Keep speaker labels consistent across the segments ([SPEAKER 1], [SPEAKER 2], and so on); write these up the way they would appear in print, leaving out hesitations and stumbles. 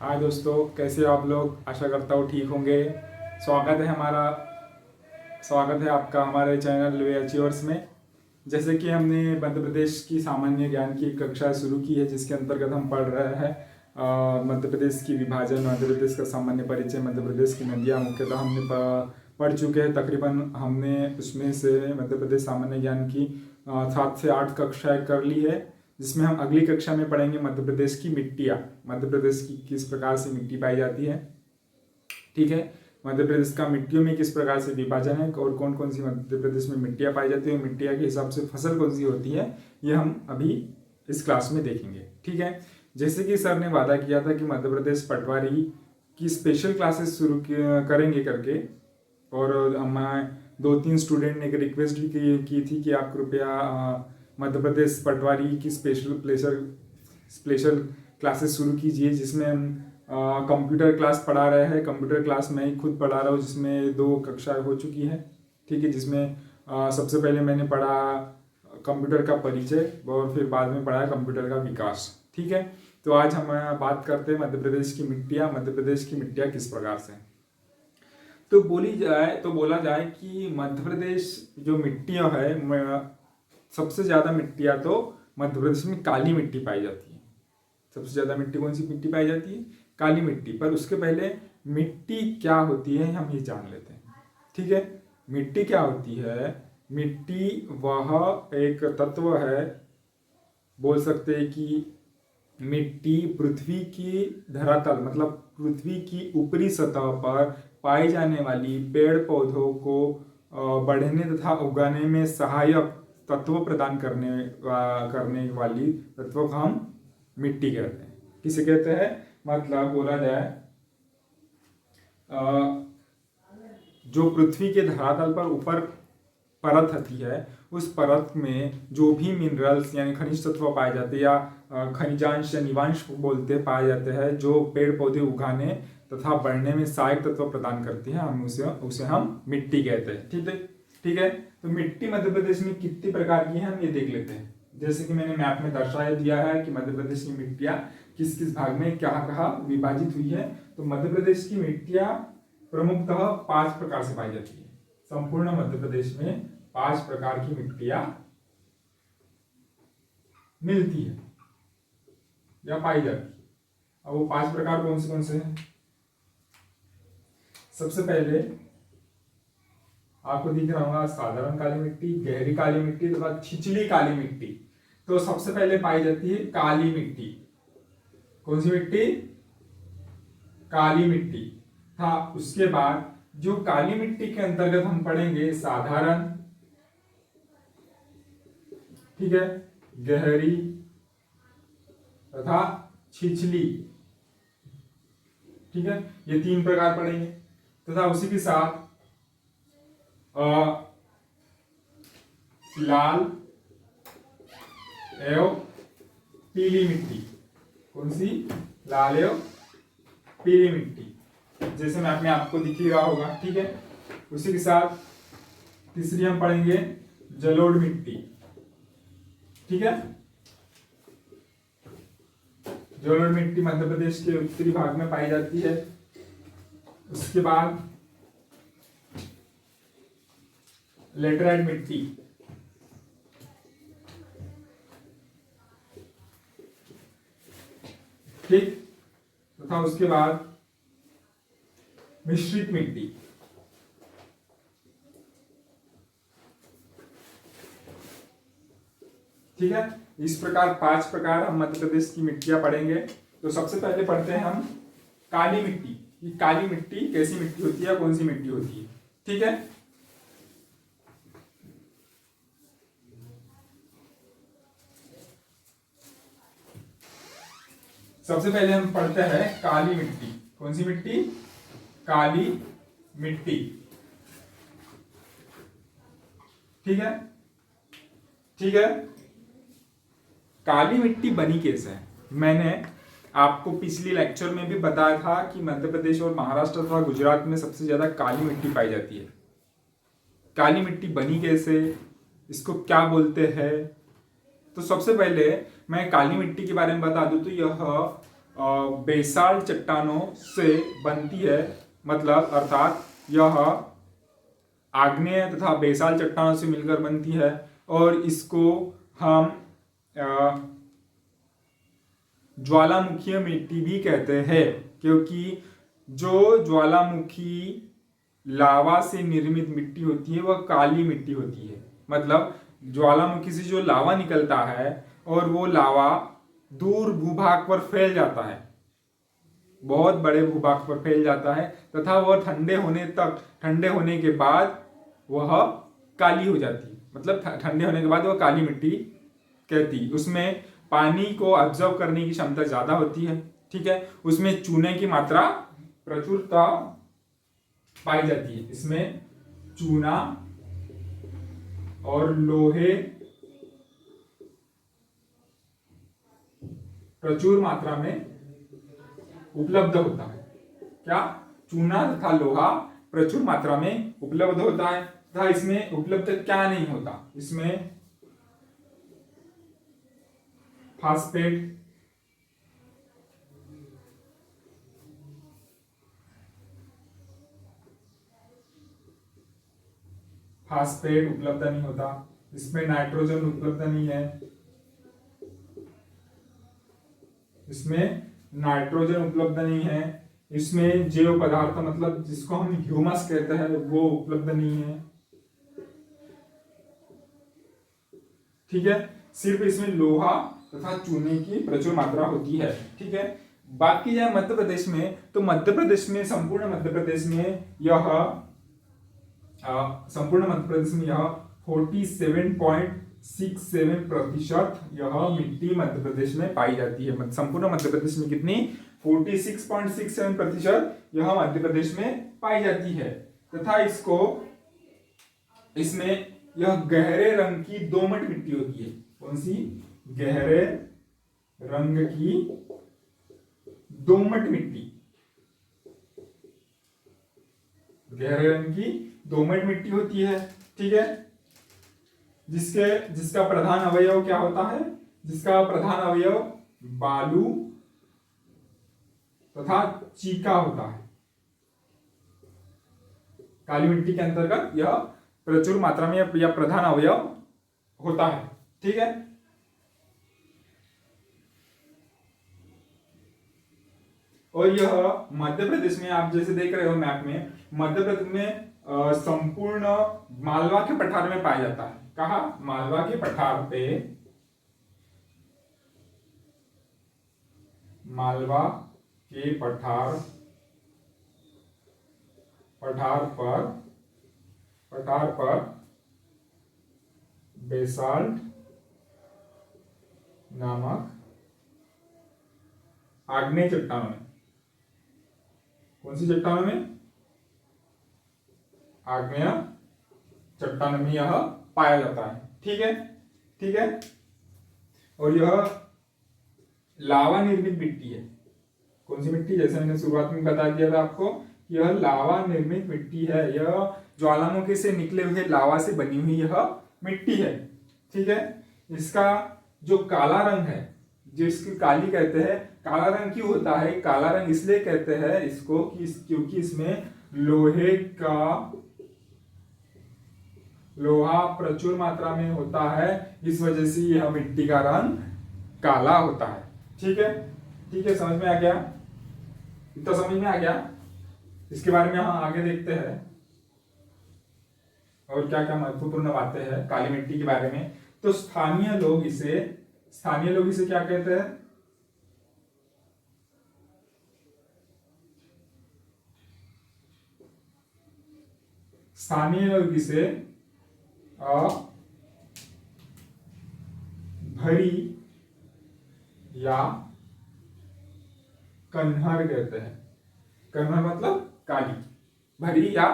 [SPEAKER 1] हाय दोस्तों, कैसे हो आप लोग। आशा करता हूँ ठीक होंगे। स्वागत है हमारा स्वागत है आपका हमारे चैनल वे अचीवर्स में। जैसे कि हमने मध्य प्रदेश की सामान्य ज्ञान की एक कक्षा शुरू की है, जिसके अंतर्गत हम पढ़ रहे हैं मध्य प्रदेश की विभाजन, मध्य प्रदेश का सामान्य परिचय, मध्य प्रदेश की नदियाँ मुख्यतः हमने पढ़ चुके हैं। तकरीबन हमने उसमें से मध्य प्रदेश सामान्य ज्ञान की 7 से 8 कक्षाएं कर ली है, जिसमें हम अगली कक्षा में पढ़ेंगे मध्य प्रदेश की मिट्टियाँ। मध्य प्रदेश की किस प्रकार से मिट्टी पाई जाती है, ठीक है। मध्य प्रदेश का मिट्टियों में किस प्रकार से विभाजन है और कौन कौन सी मध्य प्रदेश में मिट्टियाँ पाई जाती है, मिट्टियाँ के हिसाब से फसल कौन सी होती है, ये हम अभी इस क्लास में देखेंगे, ठीक है। जैसे कि सर ने वादा किया था कि मध्य प्रदेश पटवारी की स्पेशल क्लासेस शुरू करेंगे करके, और मैं 2-3 स्टूडेंट ने एक रिक्वेस्ट भी की थी कि आप कृपया मध्य प्रदेश पटवारी की स्पेशल क्लासेस शुरू कीजिए, जिसमें हम कंप्यूटर क्लास पढ़ा रहे हैं। कंप्यूटर क्लास मैं ही खुद पढ़ा रहा हूँ, जिसमें 2 कक्षाएं हो चुकी है, ठीक है। जिसमें सबसे पहले मैंने पढ़ा कंप्यूटर का परिचय और फिर बाद में पढ़ा कंप्यूटर का विकास, ठीक है। तो आज हम बात करते हैं मध्य प्रदेश की मिट्टियाँ। मध्य प्रदेश की मिट्टियाँ किस प्रकार से तो बोला जाए कि मध्य प्रदेश जो मिट्टियाँ है, सबसे ज़्यादा मिट्टियाँ तो मध्य प्रदेश में काली मिट्टी पाई जाती है। सबसे ज़्यादा मिट्टी कौन सी मिट्टी पाई जाती है? काली मिट्टी। पर उसके पहले मिट्टी क्या होती है हम ये जान लेते हैं, ठीक है। मिट्टी क्या होती है? मिट्टी वह एक तत्व है, बोल सकते हैं कि मिट्टी पृथ्वी की धरातल मतलब पृथ्वी की ऊपरी सतह पर पाई जाने वाली पेड़ पौधों को बढ़ने तथा उगाने में सहायक तत्व प्रदान करने वाली तत्व को हम मिट्टी कहते हैं। किसे कहते हैं? मतलब बोला जाए जो पृथ्वी के धरातल पर ऊपर परत होती है, उस परत में जो भी मिनरल्स यानी खनिज तत्व पाए जाते हैं या खनिजांश या निवांश बोलते पाए जाते हैं, जो पेड़ पौधे उगाने तथा बढ़ने में सहायक तत्व प्रदान करती है, हम उसे हम मिट्टी कहते हैं, ठीक है। तो मिट्टी मध्य प्रदेश में कितनी प्रकार की है हम ये देख लेते हैं। जैसे कि मैंने मैप में दर्शाया दिया है कि मध्य प्रदेश की मिट्टियाँ किस किस भाग में कहाँ विभाजित हुई है। तो मध्य प्रदेश की मिट्टियाँ प्रमुखतः 5 प्रकार से पाई जाती है। संपूर्ण मध्य प्रदेश में 5 प्रकार की मिट्टियां मिलती है या पाई जाती है। अब वो 5 प्रकार कौन से हैं? सबसे पहले आपको दिख रहा होगा साधारण काली मिट्टी, गहरी काली मिट्टी तथा छिछली काली मिट्टी। तो सबसे पहले पाई जाती है काली मिट्टी। कौन सी मिट्टी? काली मिट्टी। था उसके बाद जो काली मिट्टी के अंतर्गत हम पढ़ेंगे साधारण, ठीक है, गहरी तथा छिछली, ठीक है। ये 3 प्रकार पढ़ेंगे तथा उसी के साथ लाल एवं पीली मिट्टी। कौन सी? लाल एवं पीली मिट्टी, जैसे मैप में आपको दिख ही रहा होगा, ठीक है। उसी के साथ तीसरी हम पढ़ेंगे जलोढ़ मिट्टी, ठीक है। जलोढ़ मिट्टी मध्य प्रदेश के उत्तरी भाग में पाई जाती है। उसके बाद लेटराइट मिट्टी, ठीक, तथा उसके बाद मिश्रित मिट्टी, ठीक है। इस प्रकार 5 प्रकार हम मध्य प्रदेश की मिट्टियां पढ़ेंगे। तो सबसे पहले पढ़ते हैं हम काली मिट्टी। ये काली मिट्टी कैसी मिट्टी होती है, कौन सी मिट्टी होती है, ठीक है। सबसे पहले हम पढ़ते हैं काली मिट्टी। कौन सी मिट्टी? काली मिट्टी, ठीक है, ठीक है। काली मिट्टी बनी कैसे है? मैंने आपको पिछले लेक्चर में भी बताया था कि मध्य प्रदेश और महाराष्ट्र तथा गुजरात में सबसे ज्यादा काली मिट्टी पाई जाती है। काली मिट्टी बनी कैसे, इसको क्या बोलते हैं? तो सबसे पहले मैं काली मिट्टी के बारे में बता दूं तो यह बेसाल्ट चट्टानों से बनती है, मतलब अर्थात यह आग्नेय तथा बेसाल्ट चट्टानों से मिलकर बनती है। और इसको हम ज्वालामुखीय मिट्टी भी कहते हैं, क्योंकि जो ज्वालामुखी लावा से निर्मित मिट्टी होती है वह काली मिट्टी होती है। मतलब ज्वालामुखी से जो लावा निकलता है और वो लावा दूर भूभाग पर फैल जाता है, बहुत बड़े भूभाग पर फैल जाता है तथा वह ठंडे होने के बाद वह काली हो जाती है। मतलब ठंडे होने के बाद वह काली मिट्टी कहती। उसमें पानी को ऑब्जर्व करने की क्षमता ज्यादा होती है, ठीक है। उसमें चूने की मात्रा प्रचुरता पाई जाती है। इसमें चूना और लोहे प्रचुर मात्रा में उपलब्ध होता है। क्या? चूना तथा लोहा प्रचुर मात्रा में उपलब्ध होता है तथा इसमें उपलब्ध क्या नहीं होता? इसमें फास्फेट, उपलब्ध नहीं होता। इसमें नाइट्रोजन उपलब्ध नहीं है। इसमें जैव पदार्थ मतलब जिसको हम ह्यूमस कहते हैं वो उपलब्ध नहीं है, ठीक है। सिर्फ इसमें लोहा तथा चूने की प्रचुर मात्रा होती है, ठीक है। बात की जाए मध्य प्रदेश में, तो संपूर्ण मध्य प्रदेश में यह 47.67% यह मिट्टी मध्य प्रदेश में पाई जाती है। संपूर्ण मध्य प्रदेश में कितनी? 46.67% यह मध्य प्रदेश में पाई जाती है तथा इसमें यह गहरे रंग की दोमट मिट्टी होती है। कौन सी? गहरे रंग की दोमट मिट्टी। गहरे रंग की दोमट मिट्टी होती है, ठीक है। जिसका प्रधान अवयव क्या होता है? जिसका प्रधान अवयव बालू तथा चीका होता है। काली मिट्टी के अंतर्गत यह प्रचुर मात्रा में यह प्रधान अवयव होता है, ठीक है। और यह मध्य प्रदेश में आप जैसे देख रहे हो मैप में, मध्य प्रदेश में संपूर्ण मालवा के पठार में पाया जाता है। कहा? मालवा के पठार पे, मालवा के पठार पर बेसाल्ट नामक आग्नेय चट्टानों में, कौन सी चट्टानों में? आग्नेय चट्टानों में यह पाया जाता है, ठीक है, ठीक है। और यह लावा निर्मित मिट्टी है। कौन सी मिट्टी? जैसे मैंने शुरुआत में बता दिया था आपको, यह लावा निर्मित मिट्टी है। यह ज्वालामुखी से निकले हुए लावा से बनी हुई यह मिट्टी है, ठीक है। इसका जो काला रंग है, जिसकी काली कहते हैं, काला रंग क्यों होता है? काला रंग इसलिए कहते हैं इसको क्योंकि इसमें लोहा प्रचुर मात्रा में होता है, इस वजह से यह मिट्टी का रंग काला होता है, ठीक है, ठीक है। समझ में आ गया? इतना समझ में आ गया? इसके बारे में हम आगे देखते हैं और क्या क्या महत्वपूर्ण बातें हैं काली मिट्टी के बारे में। तो स्थानीय लोग इसे क्या कहते हैं? स्थानीय लोग इसे भरी या कन्हर कहते हैं। कन्हर मतलब काली, भरी या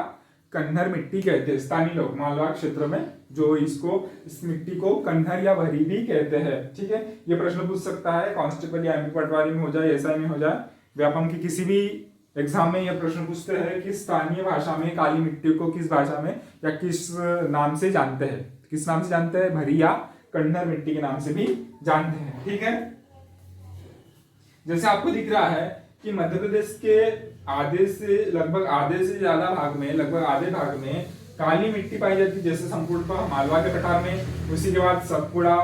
[SPEAKER 1] कन्हर मिट्टी कहते हैं स्थानीय लोग। मालवा क्षेत्र में जो इस मिट्टी को कन्हर या भरी भी कहते हैं, ठीक है। ये प्रश्न पूछ सकता है कांस्टेबल या एमपी पटवारी में हो जाए, एसआई में हो जाए, व्यापम की किसी भी एग्जाम में यह प्रश्न पूछते हैं कि स्थानीय भाषा में काली मिट्टी को किस भाषा में या किस नाम से जानते हैं? किस नाम से जानते हैं? भरी या कन्हर मिट्टी के नाम से भी जानते हैं, ठीक है। जैसे आपको दिख रहा है कि मध्य प्रदेश के लगभग आधे से ज्यादा भाग में, लगभग आधे भाग में काली मिट्टी पाई जाती है, जैसे संपूर्ण मालवा के पठार में, उसी के बाद सतपुड़ा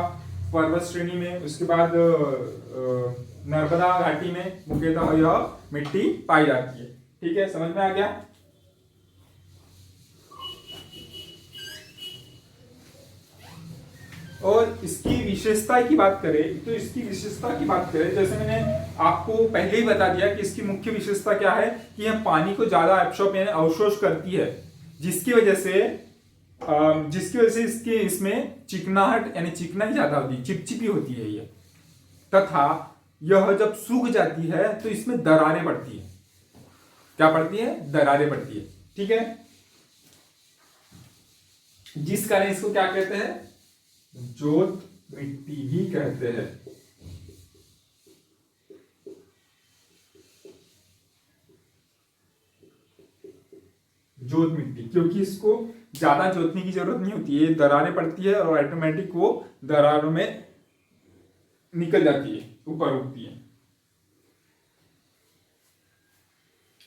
[SPEAKER 1] पर्वत श्रेणी में, उसके बाद नर्मदा घाटी में मुख्यतः यह मिट्टी पाई जाती है। ठीक है, समझ में आ गया। और इसकी विशेषता की बात करें तो जैसे मैंने आपको पहले ही बता दिया कि इसकी मुख्य विशेषता क्या है कि यह पानी को ज्यादा एब्सॉर्ब यानी अवशोष करती है, जिसकी वजह से इसमें चिकनाहट यानी चिकनाई ज्यादा होती है, चिपचिपी होती है ये, तथा यह जब सूख जाती है तो इसमें दरारें पड़ती है। क्या पड़ती है? दरारें पड़ती है। ठीक है, जिस कारण इसको क्या कहते हैं? जोत मिट्टी भी कहते हैं। जोत मिट्टी, क्योंकि इसको ज्यादा जोतने की जरूरत नहीं होती है, दरारें पड़ती है और ऑटोमेटिक वो दरारों में निकल जाती है, ऊपर उठती है।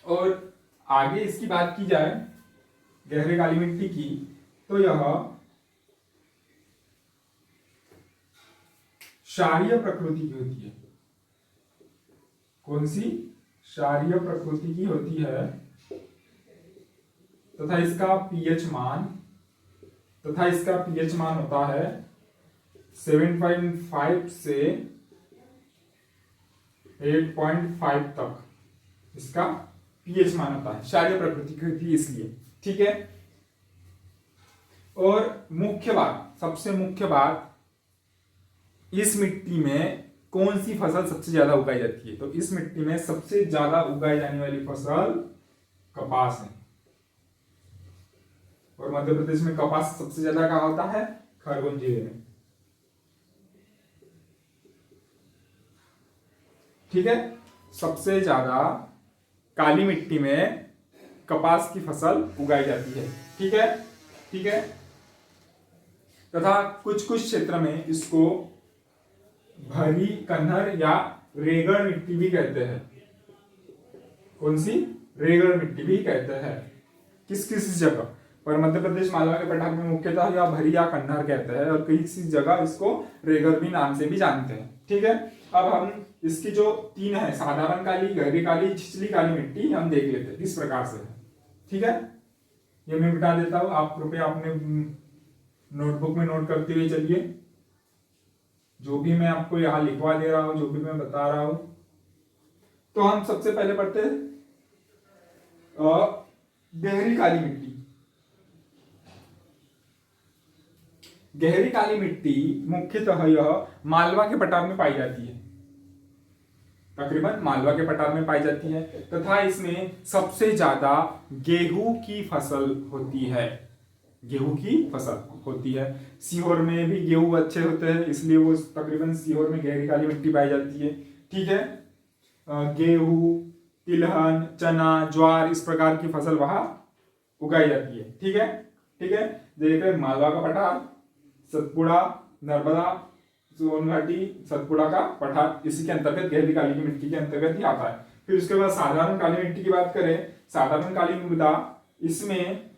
[SPEAKER 1] और आगे इसकी बात की जाए गहरे काली मिट्टी की, तो यह क्षारीय प्रकृति की होती है। कौन सी? क्षारीय प्रकृति की होती है, तथा इसका पीएच मान होता है 7.5 से 8.5 तक इसका पीएच मान होता है। क्षारीय प्रकृति की होती है इसलिए। ठीक है, और सबसे मुख्य बात, इस मिट्टी में कौन सी फसल सबसे ज्यादा उगाई जाती है? तो इस मिट्टी में सबसे ज्यादा उगाई जाने वाली फसल कपास है। और मध्य प्रदेश में कपास सबसे ज्यादा कहाँ होता है? खरगोन जिले में। ठीक है, सबसे ज्यादा काली मिट्टी में कपास की फसल उगाई जाती है। ठीक है, ठीक है, तथा कुछ क्षेत्र में इसको भरी कन्हर या रेगड़ मिट्टी भी कहते हैं। कौन सी? रेगड़ मिट्टी भी कहते हैं। किस जगह पर? मध्य प्रदेश मालवा के पठार में मुख्यतः या भरी या कन्हर कहते हैं, और किसी जगह इसको रेगड़ भी नाम से भी जानते हैं। ठीक है, अब हम इसकी जो तीन है, साधारण काली, गहरी काली, छिछली काली मिट्टी, हम देख लेते हैं किस प्रकार से है। ठीक है, ये मैं बिठा देता हूं, आप कृपया अपने नोटबुक में नोट करते हुए चलिए। जो भी मैं आपको यहां लिखवा दे रहा हूं, जो भी मैं बता रहा हूं, तो हम सबसे पहले पढ़ते हैं गहरी काली मिट्टी। गहरी काली मिट्टी मुख्यतः यह मालवा के पठार में पाई जाती है, तकरीबन मालवा के पठार में पाई जाती है, तथा इसमें सबसे ज्यादा गेहूं की फसल होती है। गेहूं की फसल होती है। सीहोर में भी गेहूं अच्छे होते हैं, इसलिए वो तकरीबन सीहोर में गहरी काली मिट्टी पाई जाती है। ठीक है, गेहूं, तिलहन, चना, ज्वार, इस प्रकार की फसल वहां उगाई जाती है। ठीक है, ठीक है, देखिए मालवा का पठार, सतपुड़ा, नर्मदा, सोन घाटी, सतपुड़ा का पठार, इसी के अंतर्गत गहरी काली की मिट्टी के अंतर्गत ही आता है। फिर उसके बाद साधारण काली मिट्टी की बात करें, साधारण काली मृदा, इसमें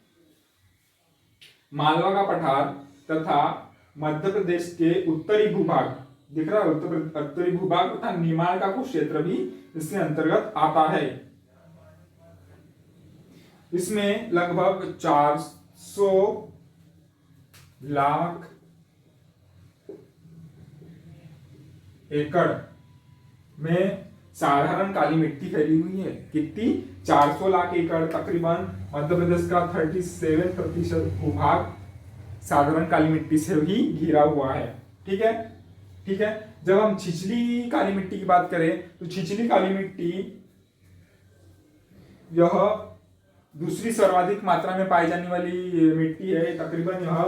[SPEAKER 1] मालवा का पठार तथा मध्य प्रदेश के उत्तरी भूभाग, दिख रहा है, उत्तरी भूभाग तथा निमाड़ का कुछ क्षेत्र भी इसके अंतर्गत आता है। इसमें लगभग 400 लाख एकड़ में साधारण काली मिट्टी फैली हुई है। कितनी? 400 लाख एकड़, तकरीबन मध्य प्रदेश का 37% भूभाग साधारण काली मिट्टी से ही घिरा हुआ है। ठीक है, ठीक है, जब हम छिछली काली मिट्टी की बात करें, तो छिछली काली मिट्टी यह दूसरी सर्वाधिक मात्रा में पाई जाने वाली मिट्टी है। तकरीबन यह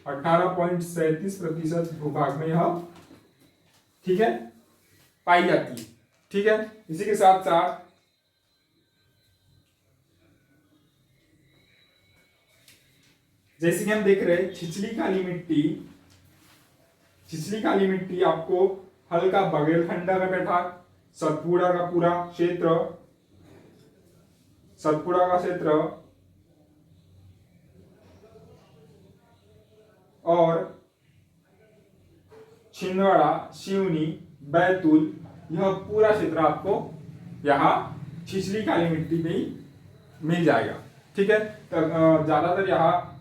[SPEAKER 1] 18.37% भूभाग में यह, ठीक है, पाई जाती है। ठीक है, इसी के साथ साथ जैसे कि हम देख रहे हैं छिछली काली मिट्टी आपको हल्का बघेलखंडा में पठार, सतपुड़ा का पूरा क्षेत्र, सतपुड़ा का क्षेत्र और छिंदवाड़ा, सिवनी, बैतूल, यह पूरा क्षेत्र आपको यहाँ छिछली काली मिट्टी में ही मिल जाएगा। ठीक है, तो ज्यादातर यहाँ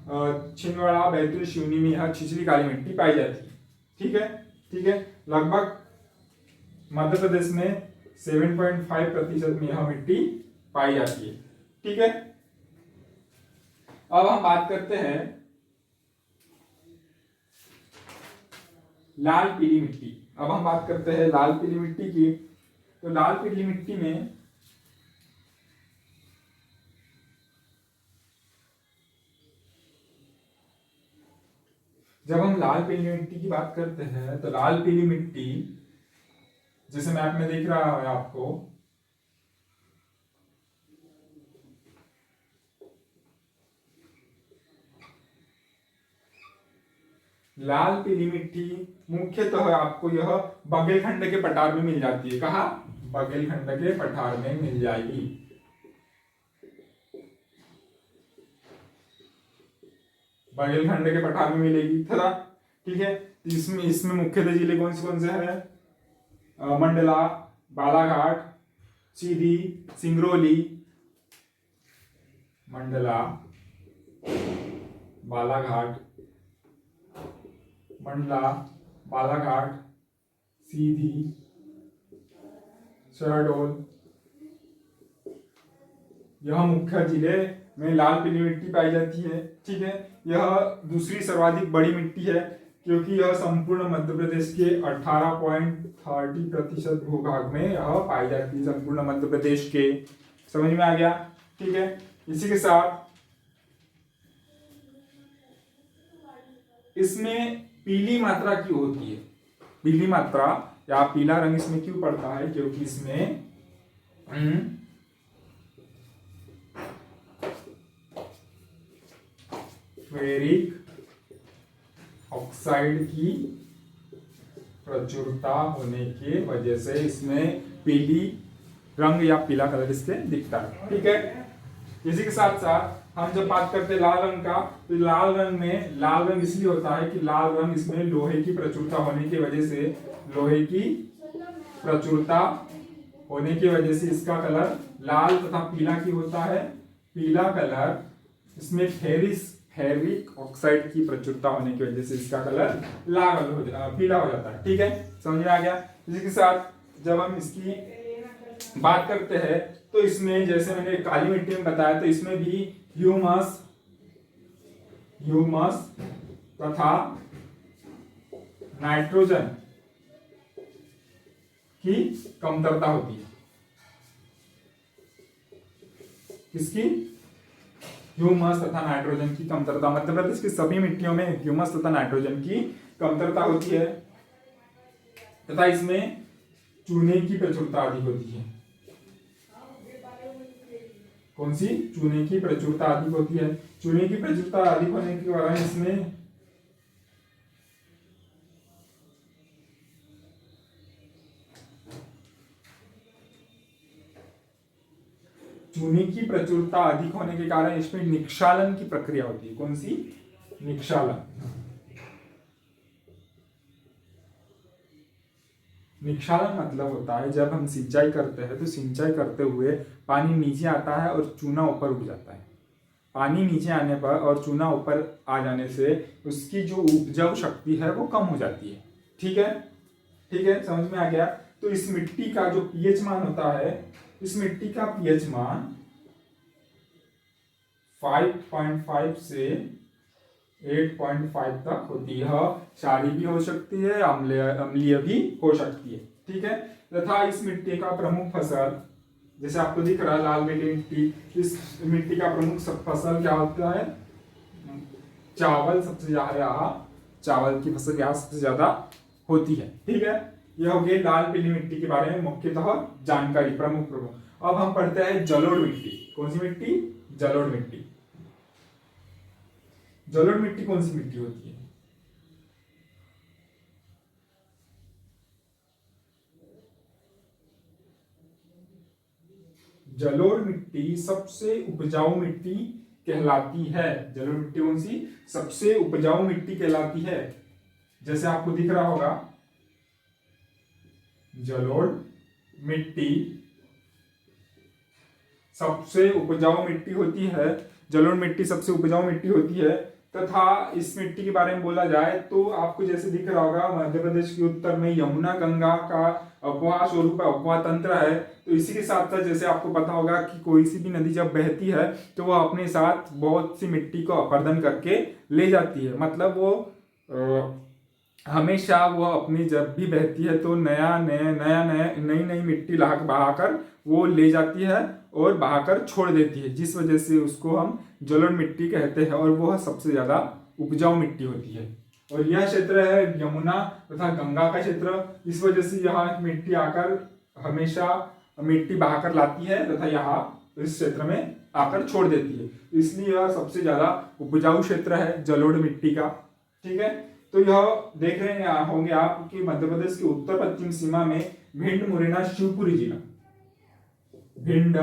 [SPEAKER 1] छिंदवाड़ा, बैतूल, सिवनी में यहाँ छिछली काली मिट्टी पाई जाती है। ठीक है, ठीक है, लगभग मध्य प्रदेश में 7.5% में यह मिट्टी पाई जाती है। ठीक है, अब हम बात करते हैं लाल पीली मिट्टी। अब हम बात करते हैं लाल पीली मिट्टी की। तो लाल पीली मिट्टी में जब हम लाल पीली मिट्टी की बात करते हैं तो लाल पीली मिट्टी जैसे मैप में दिख रहा है आपको, लाल पीली मिट्टी मुख्यतः आपको यह बघेलखंड के पठार में मिल जाती है। कहा? बघेलखंड के पठार में मिल जाएगी। बघेलखंड के पठार में मिलेगी तथा। ठीक है, इसमें इसमें मुख्यतः जिले कौन से हैं? मंडला, बालाघाट, सीधी, सिंगरौली, मंडला, बालाघाट, मंडला, बालाघाट, सीधी, शहडोल, यह मुख्य जिले में लाल पीली मिट्टी पाई जाती है। ठीक है, यह दूसरी सर्वाधिक बड़ी मिट्टी है क्योंकि यह संपूर्ण मध्य प्रदेश के 18.30% भूभाग में यह पाई जाती है, संपूर्ण मध्य प्रदेश के। समझ में आ गया? ठीक है, इसी के साथ इसमें पीली मात्रा क्यों होती है? पीली मात्रा या पीला रंग इसमें क्यों पड़ता है? क्योंकि इसमें फेरिक ऑक्साइड की प्रचुरता होने की वजह से इसमें पीली रंग या पीला कलर इसके दिखता है। ठीक है, इसी के साथ साथ हम जब बात करते हैं लाल रंग का, तो लाल रंग में लाल रंग इसलिए होता है कि लाल रंग इसमें लोहे की प्रचुरता होने की वजह से, लोहे की प्रचुरता होने की वजह से इसका कलर लाल तथा पीला क्यों होता है? पीला कलर इसमें फेरिक ऑक्साइड की प्रचुरता होने की वजह से इसका कलर लाल पीला हो जाता है। ठीक है, समझ में आ गया? इसी के साथ जब हम इसकी बात करते हैं तो इसमें जैसे मैंने काली मिट्टी में बताया, तो इसमें भी ह्यूमस तथा नाइट्रोजन की कमतरता होती है। किसकी? ह्यूमस तथा नाइट्रोजन की कमतरता। मध्य प्रदेश की सभी मिट्टियों में ह्यूमस तथा नाइट्रोजन की कमतरता होती है तथा इसमें चूने की प्रचुरता अधिक होती है। कौन सी? चूने की प्रचुरता अधिक होती है। चूने की प्रचुरता अधिक होने के कारण इसमें चूने की प्रचुरता अधिक होने के कारण इसमें निक्षालन की प्रक्रिया होती है। कौन सी? निक्षालन। निक्षालन मतलब होता है जब हम सिंचाई करते हैं तो सिंचाई करते हुए पानी नीचे आता है और चूना ऊपर उठ जाता है। पानी नीचे आने पर और चूना ऊपर आ जाने से उसकी जो उपजाऊ शक्ति है वो कम हो जाती है। ठीक है, ठीक है, समझ में आ गया? तो इस मिट्टी का जो पीएच मान होता है, इस मिट्टी का पीएच मान 5.5 से 8.5 तक होती है। क्षारीय भी हो सकती है, अम्लीय भी हो सकती है। ठीक है, तथा इस मिट्टी का प्रमुख फसल, जैसे आपको दिख रहा है लाल मिट्टी, इस मिट्टी का प्रमुख फसल क्या होता है? चावल। सबसे ज्यादा चावल की फसल यहाँ सबसे ज्यादा होती है। ठीक है, यह हो गई लाल पीली मिट्टी के बारे में मुख्यतः जानकारी, प्रमुख। अब हम पढ़ते हैं जलोढ़ मिट्टी। कौन सी मिट्टी? जलोढ़ मिट्टी। जलोढ़ मिट्टी कौन सी मिट्टी होती है? जलोढ़ मिट्टी सबसे उपजाऊ मिट्टी कहलाती है। जलोढ़ मिट्टी कौन सी सबसे उपजाऊ मिट्टी कहलाती है? जैसे आपको दिख रहा होगा, जलोढ़ मिट्टी सबसे उपजाऊ मिट्टी होती है। जलोढ़ मिट्टी सबसे उपजाऊ मिट्टी होती है तथा इस मिट्टी के बारे में बोला जाए तो आपको जैसे दिख रहा होगा, मध्य प्रदेश के उत्तर में यमुना गंगा का अपवाह स्वरूप अपवाह तंत्र है। तो इसी के साथ साथ जैसे आपको पता होगा कि कोई सी भी नदी जब बहती है तो वह अपने साथ बहुत सी मिट्टी को अपरदन करके ले जाती है। मतलब वो हमेशा वो अपनी जब भी बहती है तो नई नई मिट्टी बहाकर वो ले जाती है और बहाकर छोड़ देती है, जिस वजह से उसको हम जलोढ़ मिट्टी कहते हैं और वह सबसे ज्यादा उपजाऊ मिट्टी होती है। और यह क्षेत्र है यमुना तथा गंगा का क्षेत्र। इस वजह से यहाँ मिट्टी आकर हमेशा मिट्टी बहाकर लाती है तथा यहाँ इस क्षेत्र में आकर छोड़ देती है, इसलिए यह सबसे ज्यादा उपजाऊ क्षेत्र है जलोढ़ मिट्टी का। ठीक है, तो यह देख रहे होंगे आप कि मध्य प्रदेश की उत्तर पश्चिम सीमा में भिंड, मुरैना, शिवपुरी जिला, भिंड,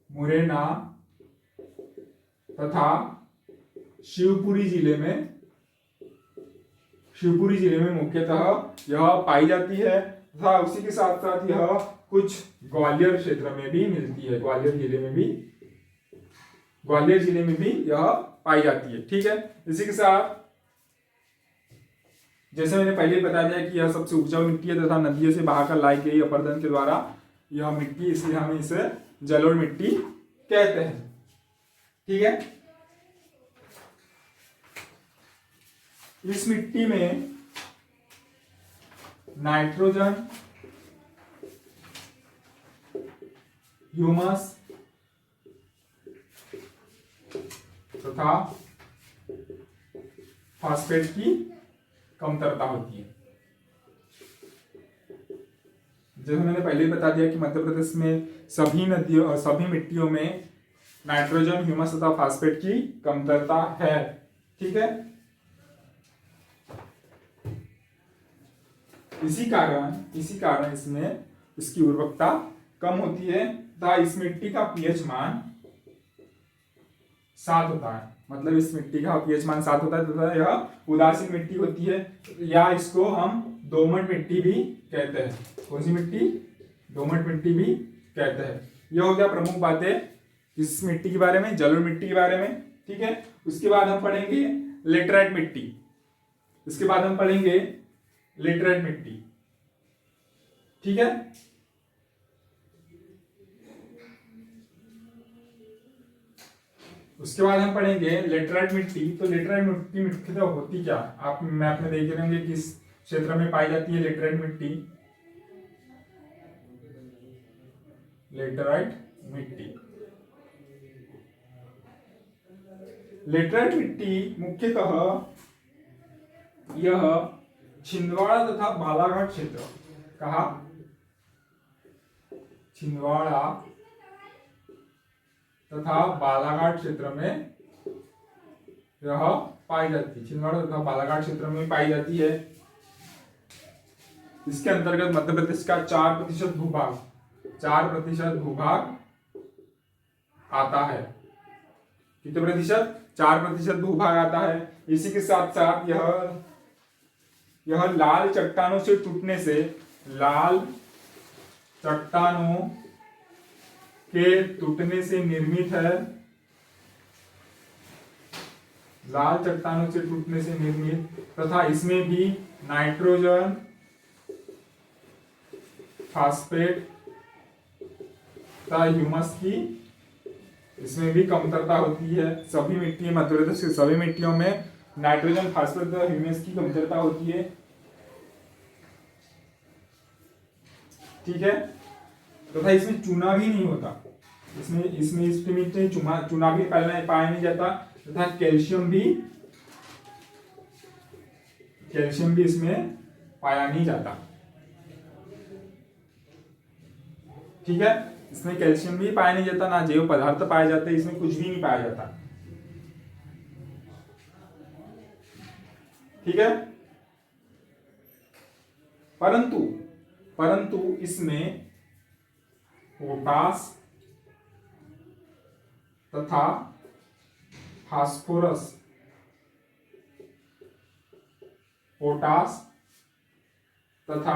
[SPEAKER 1] मुरैना तथा शिवपुरी जिले में मुख्यतः यह पाई जाती है तथा उसी के साथ साथ यह कुछ ग्वालियर क्षेत्र में भी मिलती है। ग्वालियर जिले में भी यह पाई जाती है। ठीक है, इसी के साथ जैसे मैंने पहले ही बता दिया कि यह सबसे उपजाऊ मिट्टी है तथा नदियों से बहाकर लाई गई अपरदन के द्वारा यह मिट्टी, इसलिए हम इसे जलोढ़ मिट्टी कहते हैं। ठीक है, इस मिट्टी में नाइट्रोजन, ह्यूमस तथा फास्फेट की कमतरता होती है। जैसे मैंने पहले ही बता दिया कि मध्य प्रदेश में सभी मिट्टियों में नाइट्रोजन, ह्यूमस तथा फास्फेट की कमतरता है। ठीक है, इसी कारण इसमें इसकी उर्वरकता कम होती है तथा इस मिट्टी का पीएच मान 7 होता है। मतलब इस मिट्टी का पीएच मान 7 होता है तथा यह उदासीन मिट्टी होती है, या इसको हम दोमट मिट्टी भी कहते हैं। कौन सी मिट्टी? दोमट मिट्टी भी कहते हैं। यह हो गया प्रमुख बातें इस मिट्टी के बारे में, जलोढ़ मिट्टी के बारे में। ठीक है, उसके बाद हम पढ़ेंगे लेटराइट मिट्टी। ठीक है, उसके बाद हम पढ़ेंगे लेटराइट मिट्टी। तो लेटराइट मिट्टी मुख्यतः होती क्या? आप मैप में देख रहे होंगे किस क्षेत्र में पाई जाती है लेटराइट मिट्टी। लेटराइट मिट्टी मुख्यतः यह छिंदवाड़ा तथा बालाघाट क्षेत्र, कहा छिंदवाड़ा तथा बालाघाट क्षेत्र में यह पाई जाती है। छिंदवाड़ा तथा बालाघाट क्षेत्र में पाई जाती है। इसके अंतर्गत मध्य प्रदेश का 4% भूभाग आता है। कितने प्रतिशत? 4% भूभाग आता है। इसी के साथ साथ यह लाल चट्टानों से टूटने से, लाल चट्टानों के टूटने से निर्मित है। लाल चट्टानों से टूटने से निर्मित तथा इसमें भी नाइट्रोजन, फास्फेट तथा ह्यूमस की इसमें भी कमतरता होती है। सभी मिट्टी, मध्य प्रदेश की सभी मिट्टियों में नाइट्रोजन, फास्फेट तथा ह्यूमस की कमतरता होती है। ठीक है, तथा इसमें चूना भी नहीं होता। इसमें इस मिट्टी में चूना भी पाया नहीं जाता तथा कैल्शियम भी इसमें पाया नहीं जाता। ठीक है, इसमें कैल्शियम भी पाया नहीं जाता, ना जैव पदार्थ पाए जाते, इसमें कुछ भी नहीं पाया जाता। ठीक है, परंतु इसमें पोटास तथा फास्फोरस, पोटास तथा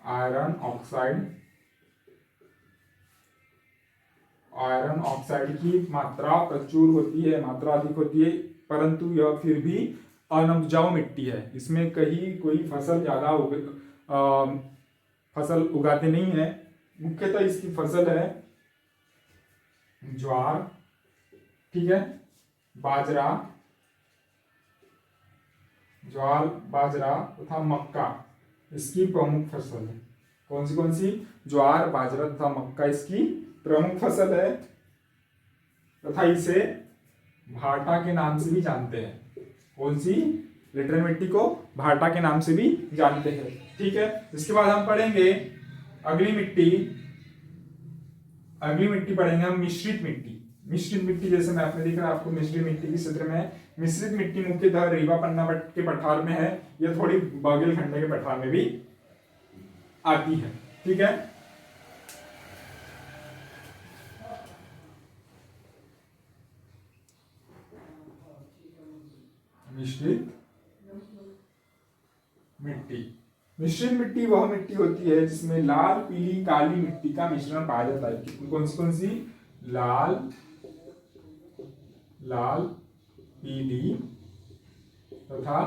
[SPEAKER 1] आयरन ऑक्साइड की मात्रा प्रचुर होती है, मात्रा अधिक होती है, परंतु यह फिर भी अनउपजाऊ मिट्टी है। इसमें कहीं कोई फसल ज्यादा फसल उगाते नहीं है। मुख्यतः इसकी फसल है ज्वार, ठीक है, बाजरा तथा मक्का इसकी प्रमुख फसल है। कौन सी? ज्वार, बाजरा तथा मक्का इसकी प्रमुख फसल है तथा इसे भाटा के नाम से भी जानते हैं। कौन सी? लिटरल मिट्टी को भाटा के नाम से भी जानते हैं, ठीक है। इसके बाद हम पढ़ेंगे अगली मिट्टी पढ़ेंगे हम मिश्रित मिट्टी। जैसे मैप में दिख रहा है आपको, मिश्रित मिट्टी के क्षेत्र में मिश्रित मिट्टी मुख्यतः रीवा पन्ना के पठार में है, यह थोड़ी बुंदेलखंड के पठार में भी आती है, ठीक है। मिश्रित मिट्टी वह मिट्टी होती है जिसमें लाल, पीली, काली मिट्टी का मिश्रण पाया जाता है। कौन सी? लाल, पीली तथा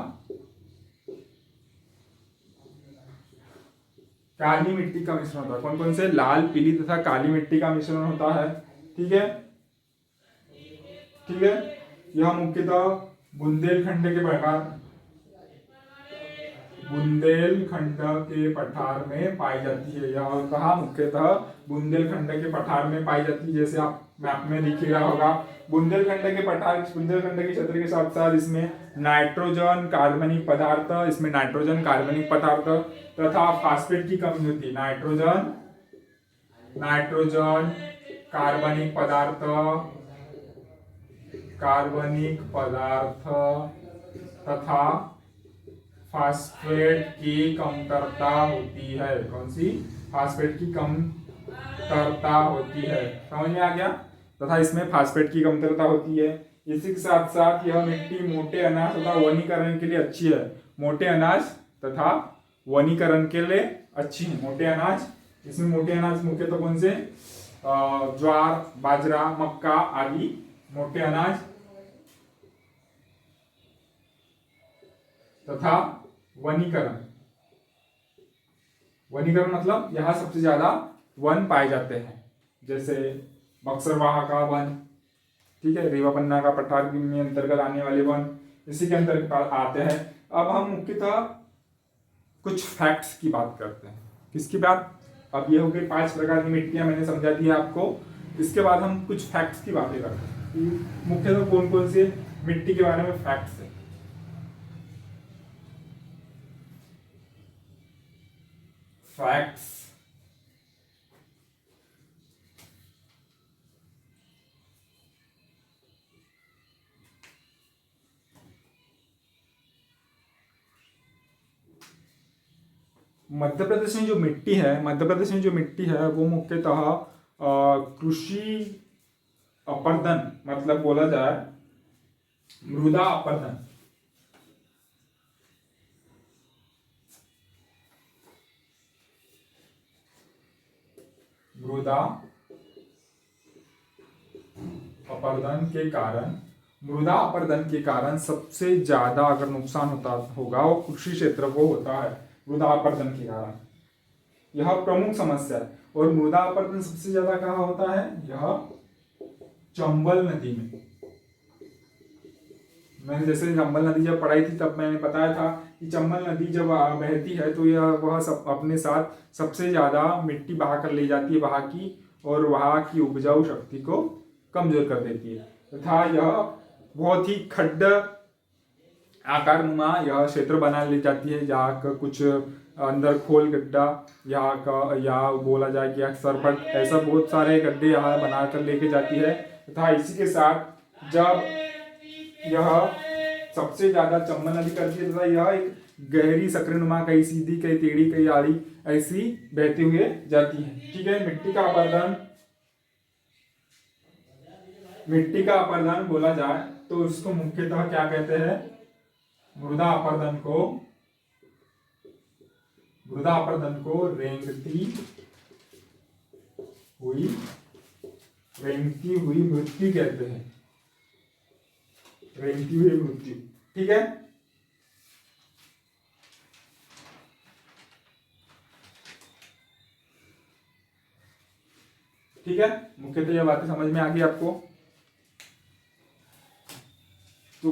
[SPEAKER 1] काली मिट्टी का मिश्रण होता है। कौन से? लाल, पीली तथा काली मिट्टी का मिश्रण होता है, ठीक है। यह मुख्यतः बुंदेलखंड के पठार में पाई जाती है। यह कहा मुख्यतः बुंदेलखंड के पठार में पाई जाती है। जैसे आप मैप में दिख रहा होगा, बुंदेलखंड के क्षेत्र के साथ साथ इसमें नाइट्रोजन कार्बनिक पदार्थ तथा फास्फेट की कमी होती है। नाइट्रोजन कार्बनिक पदार्थ तथा फास्फेट की कमतरता होती है। कौन सी? फास्फेट की कमतरता होती है, समझ में आ गया। तथा इसमें फास्फेट की कमतरता होती है। इसी के साथ साथ यह मिट्टी मोटे अनाज तथा वनीकरण के लिए अच्छी है। मोटे अनाज तथा वनीकरण के लिए अच्छी है। मोटे अनाज मुख्यतः कौन से? ज्वार, बाजरा, मक्का आदि मोटे अनाज तथा वनीकरण मतलब यहाँ सबसे ज्यादा वन पाए जाते हैं, जैसे बक्सरवाहा का वन, ठीक है, रीवा पन्ना का पठार में अंतर्गत आने वाले वन इसी के अंतर्गत आते हैं। अब हम मुख्यतः कुछ फैक्ट्स की बात करते हैं। किसकी बात? अब ये हो गई 5 प्रकार की मिट्टियां मैंने समझा दी है आपको। इसके बाद हम कुछ फैक्ट्स की बातें करते हैं। मुख्यतः कौन से मिट्टी के बारे में फैक्ट्स है। फैक्ट्स मध्य प्रदेश में जो मिट्टी है वो मुख्यतः कृषि अपर्दन, मतलब बोला जाए मृदा अपर्दन, मृदा अपरदन के कारण सबसे ज्यादा अगर नुकसान होगा वो कृषि क्षेत्र को होता है। मृदा अपरदन के कारण यह प्रमुख समस्या है। और मृदा अपरदन सबसे ज्यादा कहाँ होता है? यह चंबल नदी में। मैंने जैसे चंबल नदी जब पढ़ाई थी तब मैंने बताया था कि चंबल नदी जब बहती है तो वह सब अपने साथ सबसे ज्यादा मिट्टी बहा कर ले जाती है वहां की, और वहां की उपजाऊ शक्ति को कमजोर कर देती है तथा यह बहुत ही खड्ड आकार नुमा यह क्षेत्र बना ले जाती है, जहाँ का कुछ अंदर खोल गड्ढा यहाँ का, या बोला जाए कि सरपट, ऐसा बहुत सारे गड्ढे यहाँ बनाकर लेके जाती है। तथा इसी के साथ जब यह सबसे ज्यादा चंबल नदी करती है तथा यह एक गहरी सक्रियनुमा, कहीं सीधी कहीं टेढ़ी कहीं आड़ी ऐसी बहते हुए जाती है। ठीक है, मिट्टी का अपर्दन बोला जाए तो उसको मुख्यतः क्या कहते हैं? मृदा अपर्दन को रेंगती हुई मृत्यु कहते हैं। रेंगती हुई मृत्यु। ठीक है, मुख्यतः यह बातें समझ में आ गई आपको। तो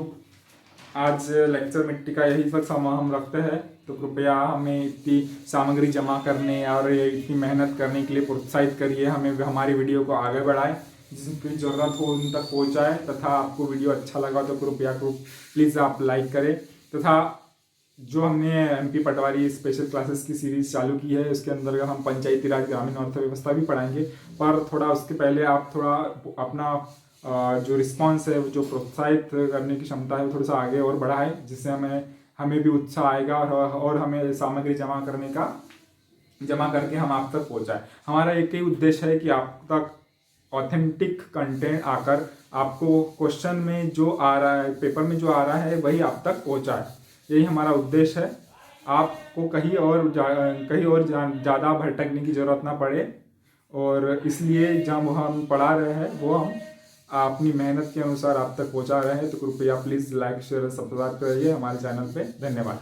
[SPEAKER 1] आज लेक्चर मिट्टी का यही तक समय हम रखते हैं। तो कृपया हमें इतनी सामग्री जमा करने और इतनी मेहनत करने के लिए प्रोत्साहित करिए, हमें हमारी वीडियो को आगे बढ़ाएं, जिसकी ज़रूरत हो उन तक पहुंचाएं। तथा आपको वीडियो अच्छा लगा तो कृपया प्लीज़ आप लाइक करें। तथा जो हमने MP पटवारी स्पेशल क्लासेस की सीरीज़ चालू की है, उसके अंदर हम पंचायती राज ग्रामीण अर्थव्यवस्था भी पढ़ाएंगे, पर थोड़ा उसके पहले आप थोड़ा अपना जो रिस्पांस है, जो प्रोत्साहित करने की क्षमता है, थोड़ा सा आगे और बढ़ाए, जिससे हमें भी उत्साह आएगा और हमें सामग्री जमा करके हम आप तक पहुंचाए। हमारा एक ही उद्देश्य है कि आप तक ऑथेंटिक कंटेंट आकर आपको क्वेश्चन में जो आ रहा है, पेपर में जो आ रहा है, वही आप तक पहुंचाए। यही हमारा उद्देश्य है। आपको कहीं और ज़्यादा भटकने की ज़रूरत ना पड़े, और इसलिए जब हम पढ़ा रहे हैं वो हम अपनी मेहनत के अनुसार आप तक पहुंचा रहे हैं। तो कृपया प्लीज़ लाइक शेयर सब्सक्राइब करिए हमारे चैनल पे। धन्यवाद।